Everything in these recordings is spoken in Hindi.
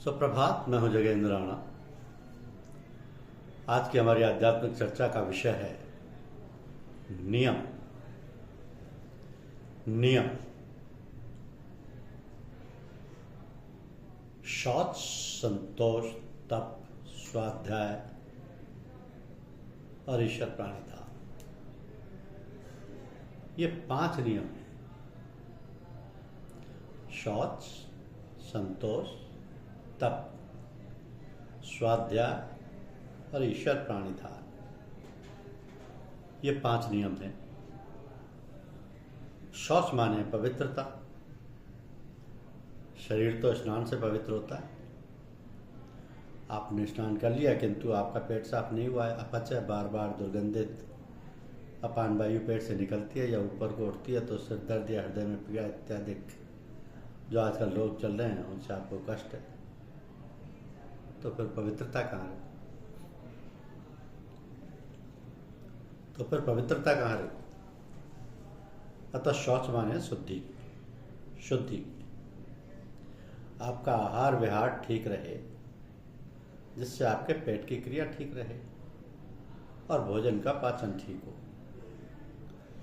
सुप्रभात। मैं हूं जगेंद्र राणा। आज की हमारी आध्यात्मिक चर्चा का विषय है नियम। नियम शौच, संतोष, तप, स्वाध्याय और ईश्वर प्राणिधान, ये 5 नियम हैं। शौच, संतोष, तप, स्वाध्याय और ईश्वर प्राणिधान, ये 5 नियम हैं। शौच माने पवित्रता। शरीर तो स्नान से पवित्र होता है। आपने स्नान कर लिया किंतु आपका पेट साफ नहीं हुआ है, अपच है, बार बार दुर्गंधित अपान वायु पेट से निकलती है या ऊपर को उठती है, तो सिर दर्द या हृदय में पीड़ा इत्यादि जो आजकल लोग चल रहे हैं उनसे आपको कष्ट है, तो फिर पवित्रता कहाँ है? अतः शौच माने शुद्धि। आपका आहार विहार ठीक रहे, जिससे आपके पेट की क्रिया ठीक रहे और भोजन का पाचन ठीक हो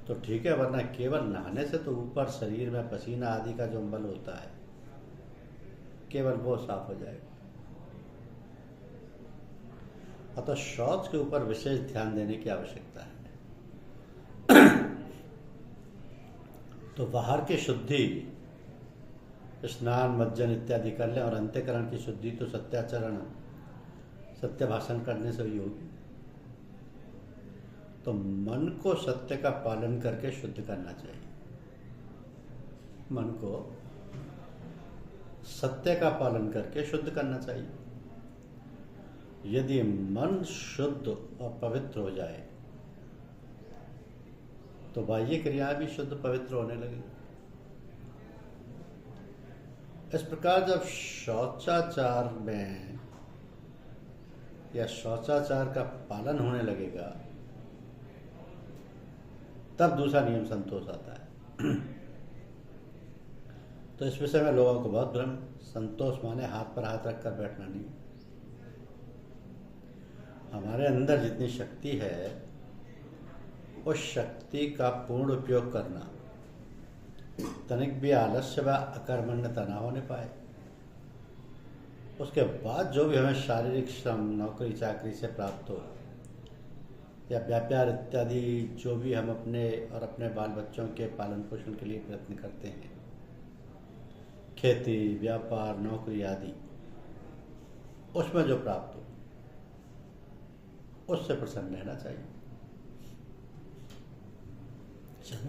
तो ठीक है, वरना केवल नहाने से तो ऊपर शरीर में पसीना आदि का जो मल होता है केवल वो साफ हो जाएगा। अतः शौच के ऊपर विशेष ध्यान देने की आवश्यकता है। तो बाहर की शुद्धि स्नान, मज्जन इत्यादि कर लें, और अंतःकरण की शुद्धि तो सत्याचरण, सत्य भाषण करने से ही होगी। तो मन को सत्य का पालन करके शुद्ध करना चाहिए। मन को सत्य का पालन करके शुद्ध करना चाहिए। यदि मन शुद्ध और पवित्र हो जाए तो बाह्य क्रिया भी शुद्ध पवित्र होने लगी। इस प्रकार जब शौचाचार में या शौचाचार का पालन होने लगेगा तब दूसरा नियम संतोष आता है। तो इस विषय में लोगों को बहुत भ्रम। संतोष माने हाथ पर हाथ रखकर बैठना नहीं। हमारे अंदर जितनी शक्ति है उस शक्ति का पूर्ण उपयोग करना, तनिक भी आलस्य व अकर्मण्यता ना होने पाए। उसके बाद जो भी हमें शारीरिक श्रम, नौकरी चाकरी से प्राप्त हो या व्यापार इत्यादि जो भी हम अपने और अपने बाल बच्चों के पालन पोषण के लिए प्रयत्न करते हैं, खेती, व्यापार, नौकरी आदि, उसमें जो प्राप्त हो उससे प्रसन्न रहना चाहिए,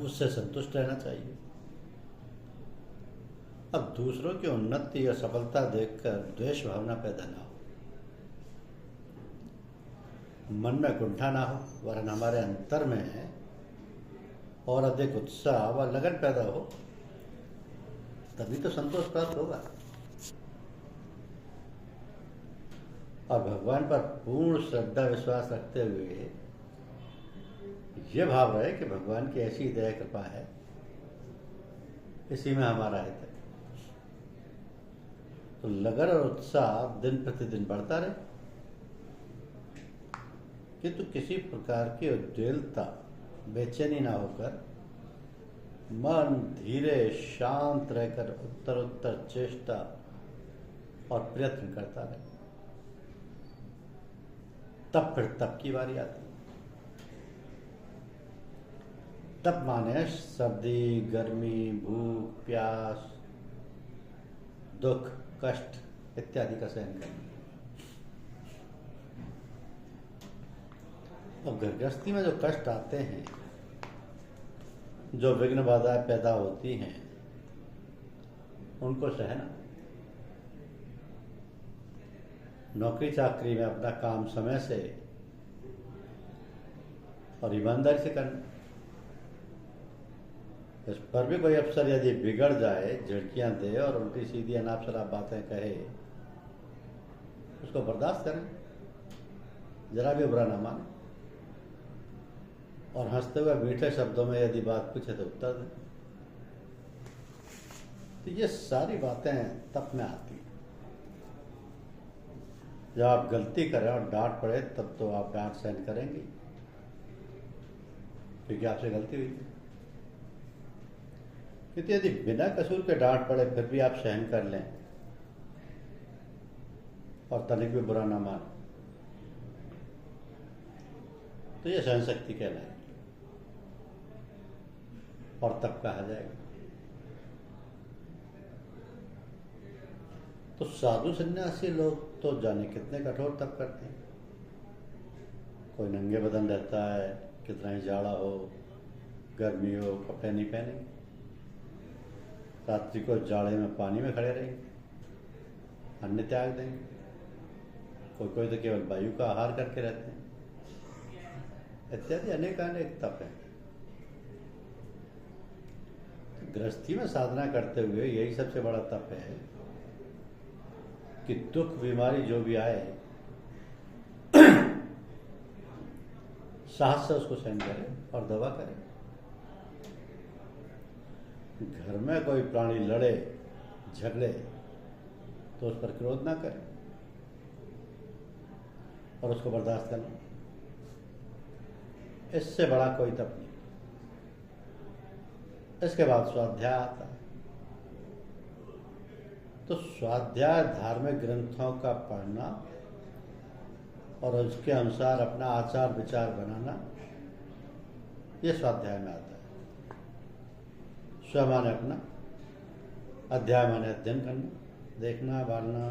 उससे संतुष्ट रहना चाहिए। अब दूसरों की उन्नति या सफलता देखकर द्वेष भावना पैदा ना हो, मन में कुंठा ना हो, वरन हमारे अंतर में और अधिक उत्साह व लगन पैदा हो, तभी तो संतोष प्राप्त होगा। और भगवान पर पूर्ण श्रद्धा विश्वास रखते हुए ये भाव रहे कि भगवान की ऐसी दया कृपा है, इसी में हमारा हित है। तो लगन और उत्साह दिन प्रतिदिन बढ़ता रहे, किंतु किसी प्रकार की उद्वेलता, बेचैनी ना होकर मन धीरे शांत रहकर उत्तर चेष्टा और प्रयत्न करता रहे। तब फिर तप की बारी आती। तप माने सर्दी, गर्मी, भूख, प्यास, दुख, कष्ट इत्यादि का सहन करना। अब गृहस्थी में जो कष्ट आते हैं, जो विघ्न बाधाएं पैदा होती हैं, उनको सहना। नौकरी चाकरी में अपना काम समय से और ईमानदारी से करना। इस पर भी कोई अफसर यदि बिगड़ जाए, झिड़कियां दे और उल्टी सीधी अनाप शनाप बातें कहे, उसको बर्दाश्त करें, जरा भी बुरा ना माने, और हंसते हुए मीठे शब्दों में यदि बात पूछे तो उत्तर दें। तो ये सारी बातें तप में आती हैं। जब आप गलती करें और डांट पड़े तब तो आप डांट सहन करेंगे, क्योंकि आपसे गलती हुई थी। क्योंकि यदि बिना कसूर के डांट पड़े फिर भी आप सहन कर लें और तनिक भी बुरा ना मान, तो ये सहन शक्ति कहलाएगी। और तब कहा जाएगा। तो साधु सन्यासी लोग तो जाने कितने कठोर तप करते हैं। कोई नंगे बदन रहता है, कितना ही जाड़ा हो, गर्मी हो, कपड़े नहीं पहनेंगे, रात्रि को जाड़े में पानी में खड़े रहेंगे, अन्न त्याग देंगे। कोई कोई तो केवल वायु का आहार करके रहते हैं। इत्यादि अनेक तप हैं। गृहस्थी में साधना करते हुए यही सबसे बड़ा तप है कि दुख बीमारी जो भी आए साहस से उसको सहन करें और दवा करें। घर में कोई प्राणी लड़े झगड़े तो उस पर क्रोध ना करें और उसको बर्दाश्त करना, इससे बड़ा कोई तप नहीं। इसके बाद स्वाध्याय आता है। तो स्वाध्याय धार्मिक ग्रंथों का पढ़ना और उसके अनुसार अपना आचार विचार बनाना, ये स्वाध्याय में आता है। स्व माने अपना, अध्याय माने अध्ययन करना, देखना, बालना,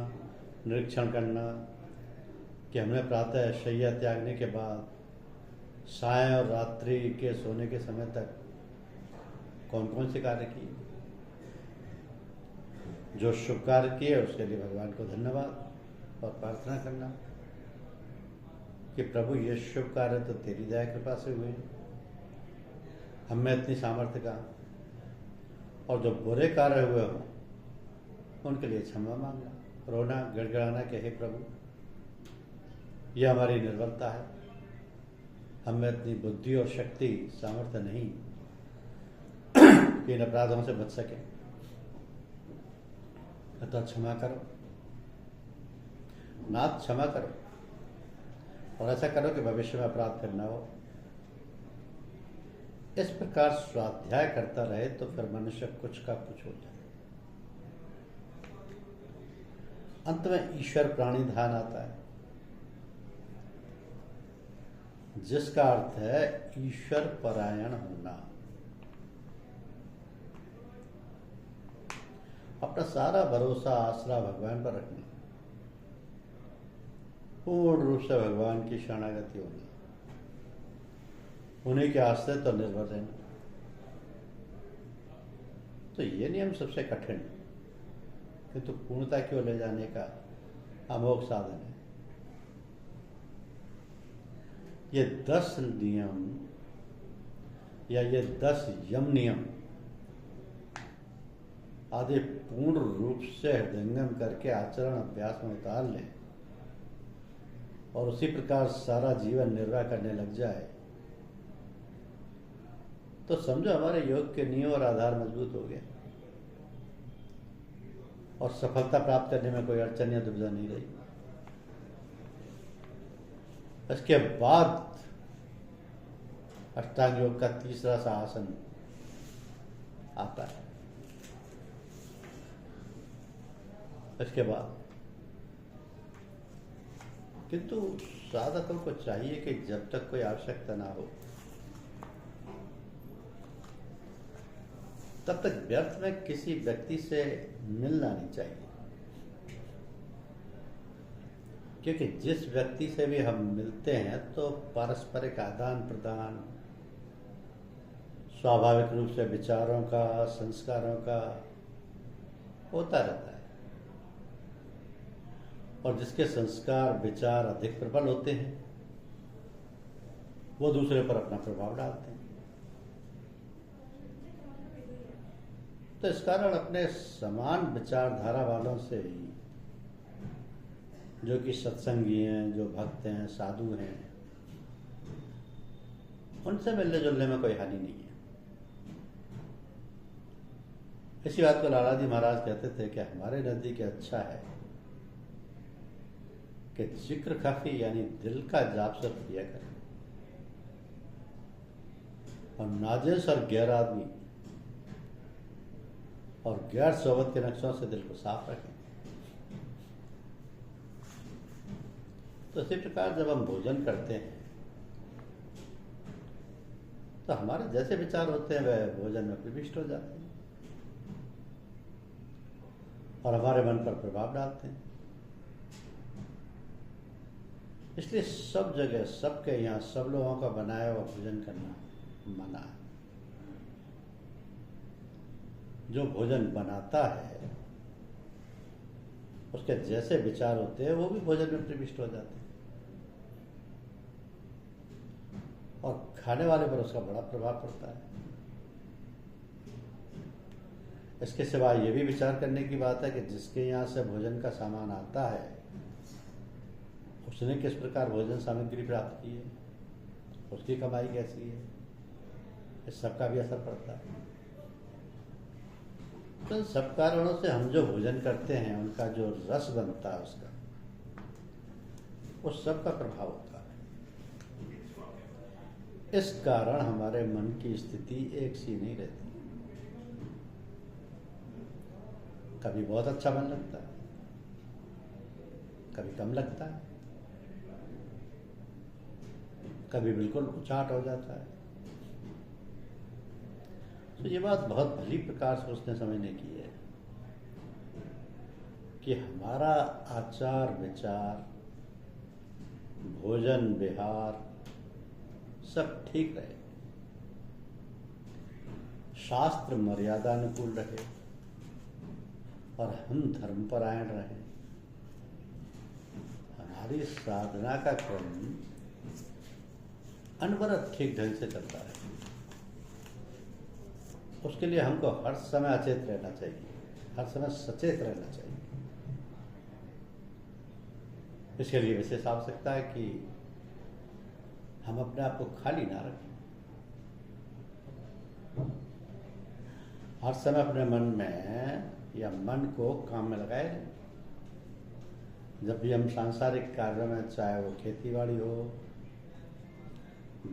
निरीक्षण करना कि हमने प्रातः शैया त्यागने के बाद सायं और रात्रि के सोने के समय तक कौन कौन से कार्य किए। जो शुभ कार्य किए उसके लिए भगवान को धन्यवाद और प्रार्थना करना कि प्रभु ये शुभ कार्य तो तेरी दया कृपा से हुए, हमें इतनी सामर्थ्य का, और जो बुरे कार्य हुए हों उनके लिए क्षमा मांगना, रोना गिड़गिड़ाना कि हे प्रभु ये हमारी निर्बलता है, हमें इतनी बुद्धि और शक्ति सामर्थ्य नहीं कि इन अपराधों से बच सके, अतः क्षमा करो नाथ, क्षमा करो और ऐसा करो कि भविष्य में अपराध फिर न हो। इस प्रकार स्वाध्याय करता रहे तो फिर मनुष्य कुछ का कुछ हो जाए। अंत में ईश्वर प्राणी ध्यान आता है, जिसका अर्थ है ईश्वर परायण होना। अपना सारा भरोसा आसरा भगवान पर रखना, पूर्ण रूप से भगवान की शरणागति होनी, उन्हीं के आश्रय तो निर्भर रहना। तो ये नियम सबसे कठिन किंतु पूर्णता की ओर ले जाने का अमोघ साधन है। ये 10 नियम या ये 10 यम नियम आदि पूर्ण रूप से हृदयंगम करके आचरण अभ्यास में उतार लें और उसी प्रकार सारा जीवन निर्वाह करने लग जाए तो समझो हमारे योग के नियम और आधार मजबूत हो गए और सफलता प्राप्त करने में कोई अड़चन या दुविधा नहीं रही। इसके बाद अष्टांग योग का तीसरा सा आसन आता है। इसके बाद किंतु साधकों को चाहिए कि जब तक कोई आवश्यकता ना हो तब तक व्यर्थ में किसी व्यक्ति से मिलना नहीं चाहिए, क्योंकि जिस व्यक्ति से भी हम मिलते हैं तो पारस्परिक आदान प्रदान स्वाभाविक रूप से विचारों का, संस्कारों का होता रहता है और जिसके संस्कार विचार अधिक प्रबल होते हैं वो दूसरे पर अपना प्रभाव डालते हैं। तो इस कारण अपने समान विचारधारा वालों से ही, जो कि सत्संगी हैं, जो भक्त हैं, साधु हैं, उनसे मिलने जुलने में कोई हानि नहीं है। इसी बात को लाला जी महाराज कहते थे कि हमारे नजदीक अच्छा है कि जिक्र काफी यानी दिल का जाप सिर्फ किया करें, और नाजिश और गैर आदमी और गैर सोबत के नक्शों से दिल को साफ रखें। तो इसी प्रकार जब हम भोजन करते हैं तो हमारे जैसे विचार होते हैं वह भोजन में प्रविष्ट हो जाते हैं और हमारे मन पर प्रभाव डालते हैं। इसलिए सब जगह, सबके यहाँ, सब लोगों का बनाया हुआ भोजन करना मना है। जो भोजन बनाता है उसके जैसे विचार होते हैं वो भी भोजन में प्रविष्ट हो जाते हैं और खाने वाले पर उसका बड़ा प्रभाव पड़ता है। इसके सिवा ये भी विचार करने की बात है कि जिसके यहाँ से भोजन का सामान आता है उसने किस प्रकार भोजन सामग्री प्राप्त की है, उसकी कमाई कैसी है, इस सब का भी असर पड़ता है। तो सब कारणों से हम जो भोजन करते हैं उनका जो रस बनता है उसका, उस सब का प्रभाव होता है। इस कारण हमारे मन की स्थिति एक सी नहीं रहती। कभी बहुत अच्छा मन लगता है, कभी कम लगता है, कभी बिल्कुल उचाट हो जाता है। तो ये बात बहुत भली प्रकार सोचने समझने की है कि हमारा आचार विचार, भोजन विहार सब ठीक रहे, शास्त्र मर्यादानुकूल रहे और हम धर्मपरायण रहे। हमारी साधना का क्रम अनवरत ठीक ढंग से चलता रहे। उसके लिए हमको हर समय अचेत रहना चाहिए, हर समय सचेत रहना चाहिए। इसके लिए विशेष आवश्यकता है कि हम अपने आप को खाली ना रखें। हर समय अपने मन में या मन को काम में लगाए रहें। जब भी हम सांसारिक कार्यों में, चाहे वो खेतीबाड़ी हो,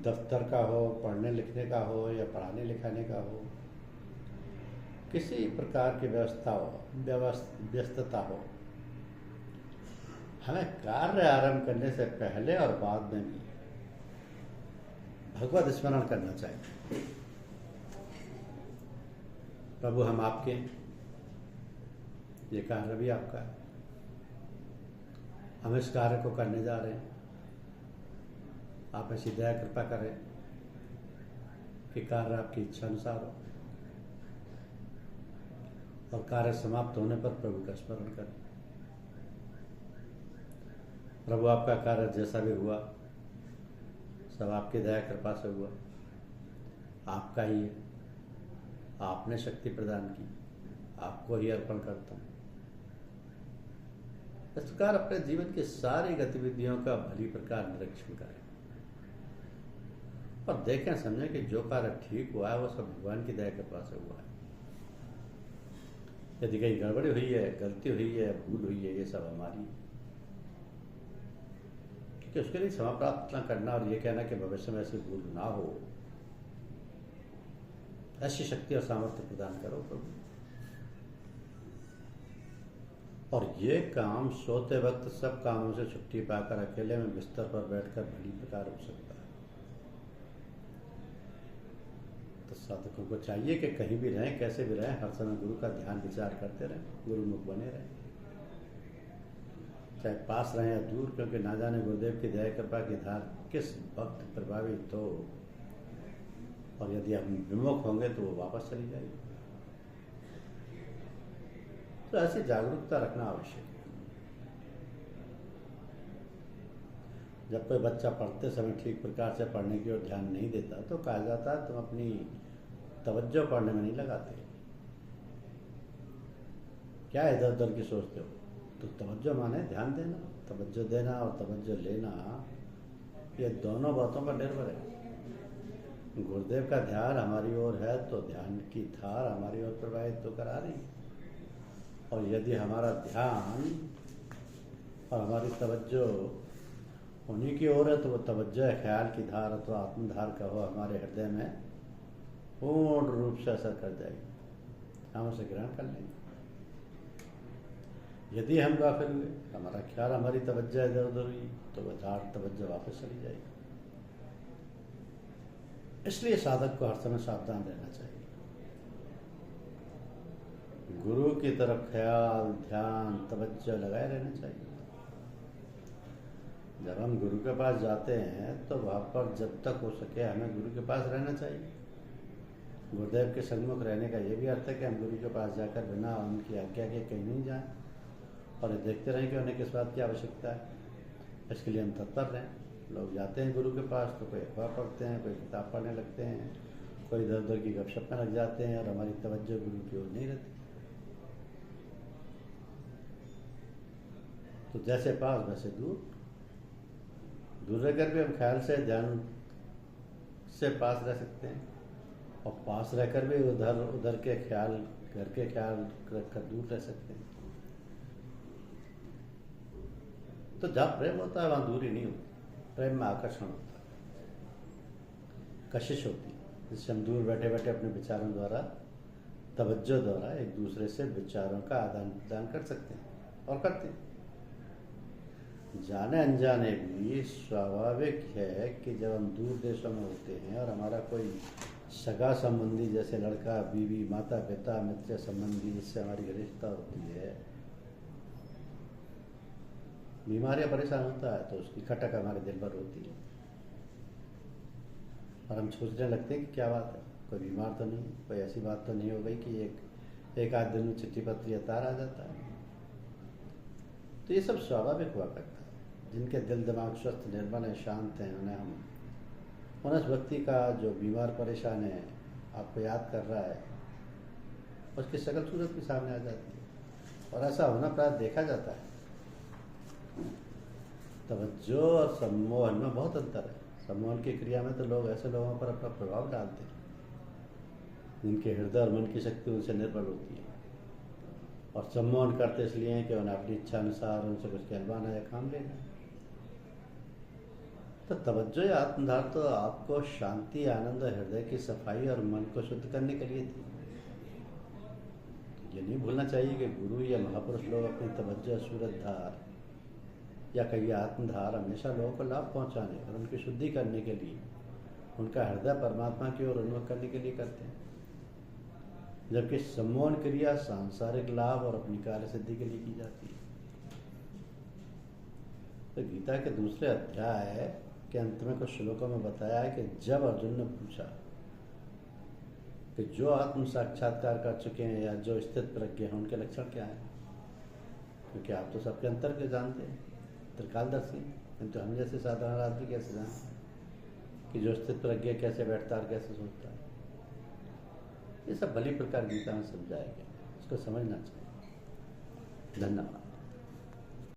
दफ्तर का हो, पढ़ने लिखने का हो या पढ़ाने लिखाने का हो, किसी प्रकार की व्यस्तता हो, हमें कार्य आरंभ करने से पहले और बाद में भी भगवत स्मरण करना चाहिए। प्रभु हम आपके, ये कार्य भी आपका है, हम इस कार्य को करने जा रहे हैं, आप ऐसी दया कृपा करें कि कार्य आपकी इच्छा अनुसार हो और कार्य समाप्त होने पर प्रभु का स्मरण करें। प्रभु आपका कार्य जैसा भी हुआ सब आपकी दया कृपा से हुआ, आपका ही है, आपने शक्ति प्रदान की, आपको ही अर्पण करता हूँ। इस प्रकार अपने जीवन की सारी गतिविधियों का भली प्रकार निरीक्षण करें और देखें समझें कि जो कार्य ठीक हुआ है वो सब भगवान की दया कृपा से हुआ है। यदि कहीं गड़बड़ी हुई है, गलती हुई है, भूल हुई है, ये सब हमारी है। कि उसके लिए क्षमा प्रार्थना करना और ये कहना कि भविष्य में ऐसी भूल ना हो, ऐसी शक्ति और सामर्थ्य प्रदान करो प्रभु। और ये काम सोते वक्त सब कामों से छुट्टी पाकर अकेले में बिस्तर पर बैठकर भली प्रकार हो सकता है। तो साधकों को चाहिए कि कहीं भी रहें, कैसे भी रहें, हर समय गुरु का ध्यान विचार करते रहें, गुरुमुख बने रहें, चाहे पास रहें या दूर, क्योंकि ना जाने गुरुदेव की दया कृपा की धार किस वक्त प्रभावित हो और यदि हम विमुख होंगे तो वो वापस चली जाएगी। तो ऐसी जागरूकता रखना आवश्यक है। जब कोई बच्चा पढ़ते समय ठीक प्रकार से पढ़ने की ओर ध्यान नहीं देता तो कहा जाता है तुम अपनी तवज्जो पढ़ने में नहीं लगाते, क्या इधर उधर की सोचते हो। तो तवज्जो माने ध्यान देना, तवज्जो देना और तवज्जो लेना, ये दोनों बातों पर निर्भर है। गुरुदेव का ध्यान हमारी ओर है तो ध्यान की धार हमारी ओर प्रवाहित तो करा रही है, और यदि हमारा ध्यान और हमारी तवज्जो उन्हीं की ओर है, तो वो तवज्जो ख्याल की धार अथवा आत्मधार का हो हमारे हृदय में पूर्ण रूप से असर कर जाएगी, हम उसे ग्रहण कर लेंगे। यदि हम गाफिल हुए, हमारा ख्याल हमारी तवज्जो इधर उधर हुई, तो वह धार तवज्जो वापस चली जाएगी। इसलिए साधक को हर समय सावधान रहना चाहिए। गुरु की तरफ ख्याल, ध्यान, तवज्जो लगाए रहना चाहिए। जब हम गुरु के पास जाते हैं तो वहाँ पर जब तक हो सके हमें गुरु के पास रहना चाहिए। गुरुदेव के सन्मुख रहने का ये भी अर्थ है कि हम गुरु के पास जाकर बिना उनकी आज्ञा के कहीं नहीं जाएं और देखते रहें कि उन्हें किस बात की आवश्यकता है। इसके लिए हम तत्पर रहें। लोग जाते हैं गुरु के पास तो कोई अखबार पढ़ते हैं, कोई किताब पढ़ने लगते हैं, कोई इधर उधर की गपशप में लग जाते हैं और हमारी तवज्जो गुरु की ओर नहीं रहती। तो जैसे पास वैसे दूर रहकर भी हम ख्याल से, ध्यान से पास रह सकते हैं और पास रहकर भी उधर के ख्याल, घर के ख्याल रखकर दूर रह सकते हैं। तो जहाँ प्रेम होता है वहाँ दूरी नहीं होती, प्रेम में आकर्षण होता है, कशिश होती है, जिससे हम दूर बैठे बैठे अपने विचारों द्वारा, तवज्जो द्वारा एक दूसरे से विचारों का आदान प्रदान कर सकते हैं और करते हैं। जाने अनजाने भी स्वाभाविक है कि जब हम दूर देशों में होते हैं और हमारा कोई सगा संबंधी, जैसे लड़का, बीवी, माता पिता, मित्र संबंधी, जिससे हमारी घनिष्ठता होती है, बीमार या परेशान होता है तो उसकी खटक हमारे दिल पर होती है और हम सोचने लगते हैं कि क्या बात है, कोई बीमार तो नहीं, कोई ऐसी बात तो नहीं हो गई कि एक आध दिन में चिट्ठी पत्री या तार आ जाता है। तो ये सब स्वाभाविक हुआ करता है। जिनके दिल दिमाग स्वस्थ, निर्मल है, शांत हैं, उन्हें उस व्यक्ति का जो बीमार परेशान है, आपको याद कर रहा है, उसकी शकल सूरत भी सामने आ जाती है और ऐसा होना प्राय देखा जाता है। तवज्जो और सम्मोहन में बहुत अंतर है। सम्मोहन की क्रिया में तो लोग ऐसे लोगों पर अपना प्रभाव डालते हैं जिनके हृदय और मन की शक्ति उनसे निर्भर होती है, और सम्मोहन करते इसलिए हैं कि उन्हें अपनी इच्छा अनुसार उनसे कुछ कहलवाना या काम लेना। तो तवज्जो या आत्मधार तो आपको शांति, आनंद और हृदय की सफाई और मन को शुद्ध करने के लिए थी। ये नहीं भूलना चाहिए कि गुरु या महापुरुष लोग अपनी तवज्जो, सूरत धार या कहीं आत्मधार हमेशा लोगों को लाभ पहुंचाने और उनकी शुद्धि करने के लिए, उनका हृदय परमात्मा की ओर उन्मुख करने के लिए करते हैं, जबकि सम्मोहन क्रिया सांसारिक लाभ और अपनी कार्य सिद्धि के लिए की जाती है। तो गीता के दूसरे अध्याय के अंत में कुछ श्लोकों में बताया है कि जब अर्जुन ने पूछा कि जो आत्म साक्षात्कार कर चुके हैं या जो स्थित प्रज्ञ हैं, उनके लक्षण क्या हैं, क्योंकि आप तो सबके अंतर के जानते हैं, त्रिकालदर्शी, किंतु हम जैसे साधारण आदमी कैसे जाने कि जो स्थित प्रज्ञ कैसे बैठता है, कैसे सोचता है। ये सब भली प्रकार गीता में समझाया गया, इसको समझना चाहिए। धन्यवाद।